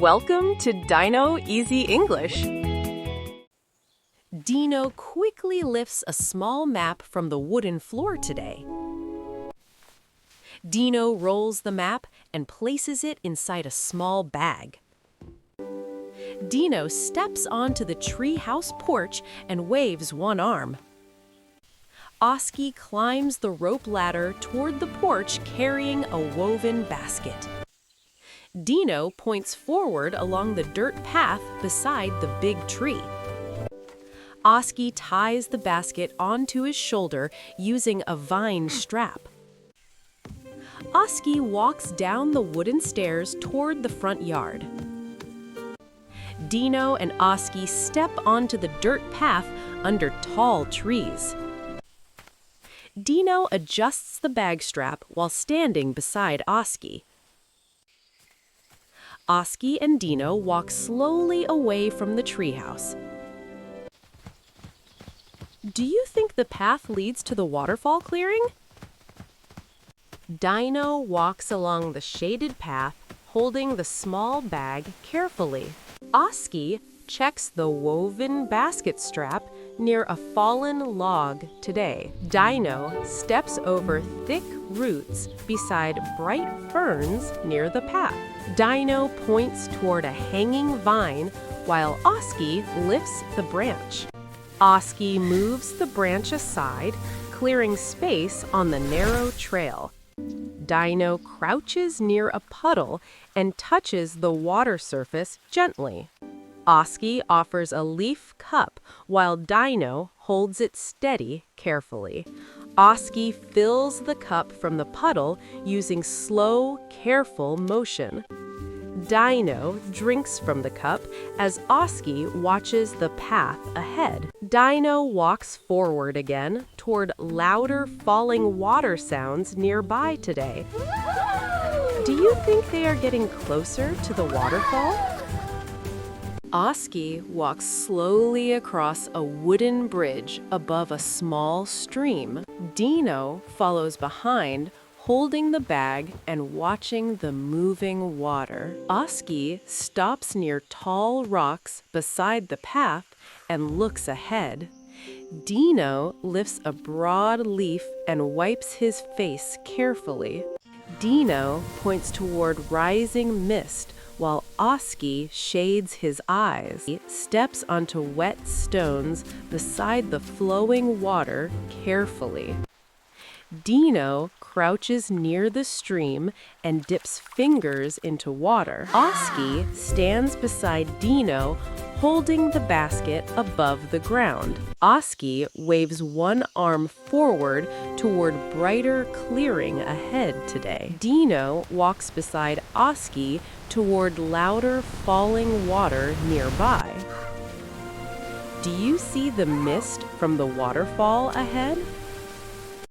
Welcome to Dino Easy English. Dino quickly lifts a small map from the wooden floor today. Dino rolls the map and places it inside a small bag. Dino steps onto the treehouse porch and waves one arm. Oski climbs the rope ladder toward the porch carrying a woven basket. Dino points forward along the dirt path beside the big tree. Oski ties the basket onto his shoulder using a vine strap. Oski walks down the wooden stairs toward the front yard. Dino and Oski step onto the dirt path under tall trees. Dino adjusts the bag strap while standing beside Oski. Oski and Dino walk slowly away from the treehouse. Do you think the path leads to the waterfall clearing? Dino walks along the shaded path, holding the small bag carefully. Oski checks the woven basket strap near a fallen log today. Dino steps over thick roots beside bright ferns near the path. Dino points toward a hanging vine while Oski lifts the branch. Oski moves the branch aside, clearing space on the narrow trail. Dino crouches near a puddle and touches the water surface gently. Oski offers a leaf cup while Dino holds it steady carefully. Oski fills the cup from the puddle using slow, careful motion. Dino drinks from the cup as Oski watches the path ahead. Dino walks forward again toward louder falling water sounds nearby today. Do you think they are getting closer to the waterfall? Oski walks slowly across a wooden bridge above a small stream. Dino follows behind, holding the bag and watching the moving water. Oski stops near tall rocks beside the path and looks ahead. Dino lifts a broad leaf and wipes his face carefully. Dino points toward rising mist while Oski shades his eyes. He steps onto wet stones beside the flowing water carefully. Dino crouches near the stream and dips fingers into water. Oski stands beside Dino, holding the basket above the ground. Oski waves one arm forward toward brighter clearing ahead today. Dino walks beside Oski toward louder falling water nearby. Do you see the mist from the waterfall ahead?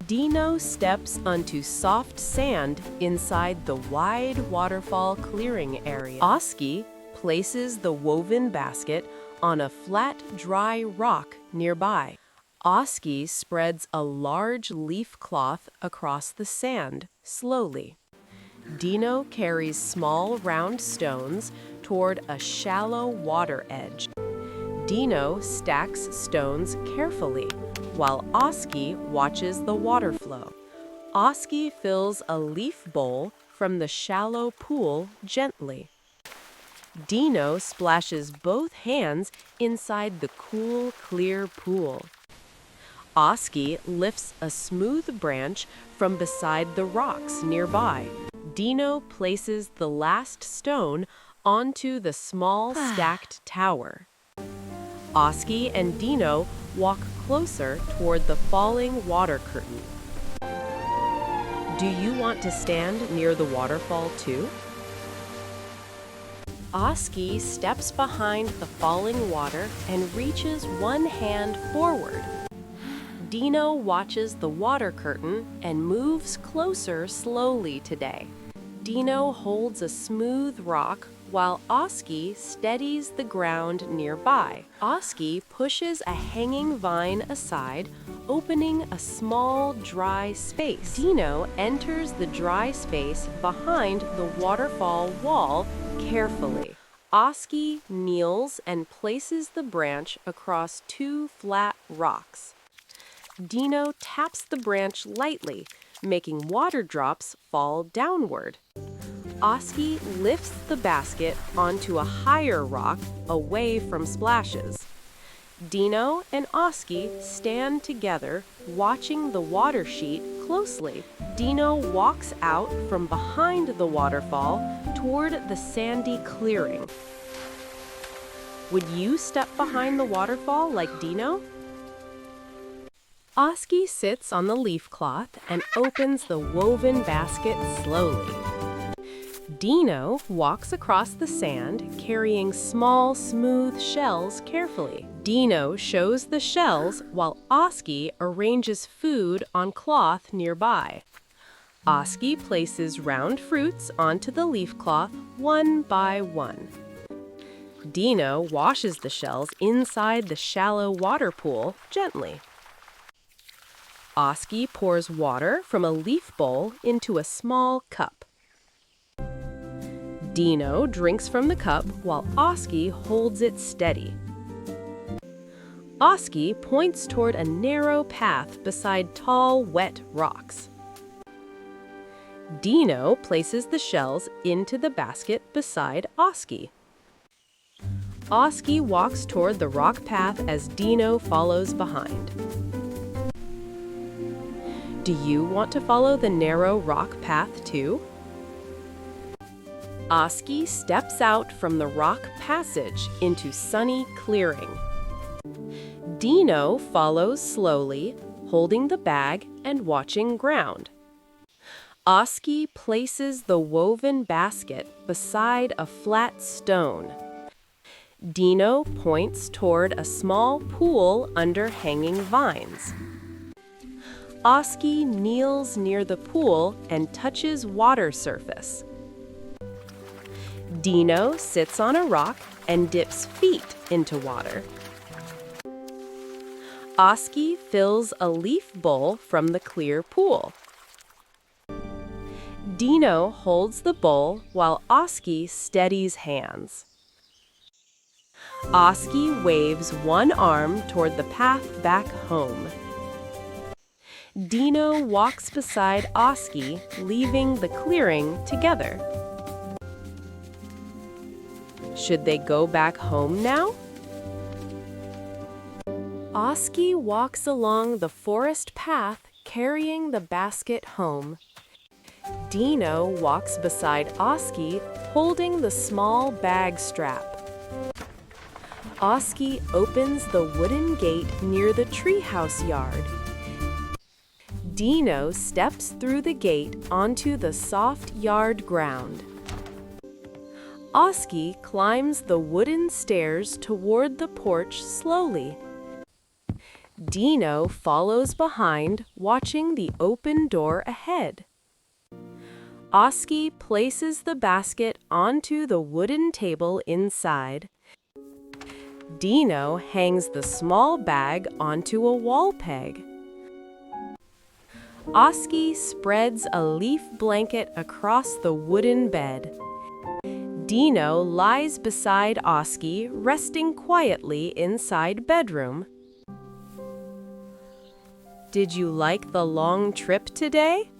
Dino steps onto soft sand inside the wide waterfall clearing area. Oski places the woven basket on a flat, dry rock nearby. Oski spreads a large leaf cloth across the sand slowly. Dino carries small round stones toward a shallow water edge. Dino stacks stones carefully, while Oski watches the water flow. Oski fills a leaf bowl from the shallow pool gently. Dino splashes both hands inside the cool, clear pool. Oski lifts a smooth branch from beside the rocks nearby. Dino places the last stone onto the small stacked tower. Oski and Dino walk closer toward the falling water curtain. Do you want to stand near the waterfall too? Oski steps behind the falling water and reaches one hand forward. Dino watches the water curtain and moves closer slowly today. Dino holds a smooth rock while Oski steadies the ground nearby. Oski pushes a hanging vine aside, opening a small, dry space. Dino enters the dry space behind the waterfall wall carefully. Oski kneels and places the branch across two flat rocks. Dino taps the branch lightly, making water drops fall downward. Oski lifts the basket onto a higher rock away from splashes. Dino and Oski stand together, watching the water sheet closely. Dino walks out from behind the waterfall toward the sandy clearing. Would you step behind the waterfall like Dino? Oski sits on the leaf cloth and opens the woven basket slowly. Dino walks across the sand, carrying small, smooth shells carefully. Dino shows the shells while Oski arranges food on cloth nearby. Oski places round fruits onto the leaf cloth one by one. Dino washes the shells inside the shallow water pool gently. Oski pours water from a leaf bowl into a small cup. Dino drinks from the cup while Oski holds it steady. Oski points toward a narrow path beside tall, wet rocks. Dino places the shells into the basket beside Oski. Oski walks toward the rock path as Dino follows behind. Do you want to follow the narrow rock path too? Oski steps out from the rock passage into sunny clearing. Dino follows slowly, holding the bag and watching ground. Oski places the woven basket beside a flat stone. Dino points toward a small pool under hanging vines. Oski kneels near the pool and touches water surface. Dino sits on a rock and dips feet into water. Oski fills a leaf bowl from the clear pool. Dino holds the bowl while Oski steadies hands. Oski waves one arm toward the path back home. Dino walks beside Oski, leaving the clearing together. Should they go back home now? Oski walks along the forest path, carrying the basket home. Dino walks beside Oski, holding the small bag strap. Oski opens the wooden gate near the treehouse yard. Dino steps through the gate onto the soft yard ground. Oski climbs the wooden stairs toward the porch slowly. Dino follows behind, watching the open door ahead. Oski places the basket onto the wooden table inside. Dino hangs the small bag onto a wall peg. Oski spreads a leaf blanket across the wooden bed. Dino lies beside Oski, resting quietly inside bedroom. Did you like the long trip today?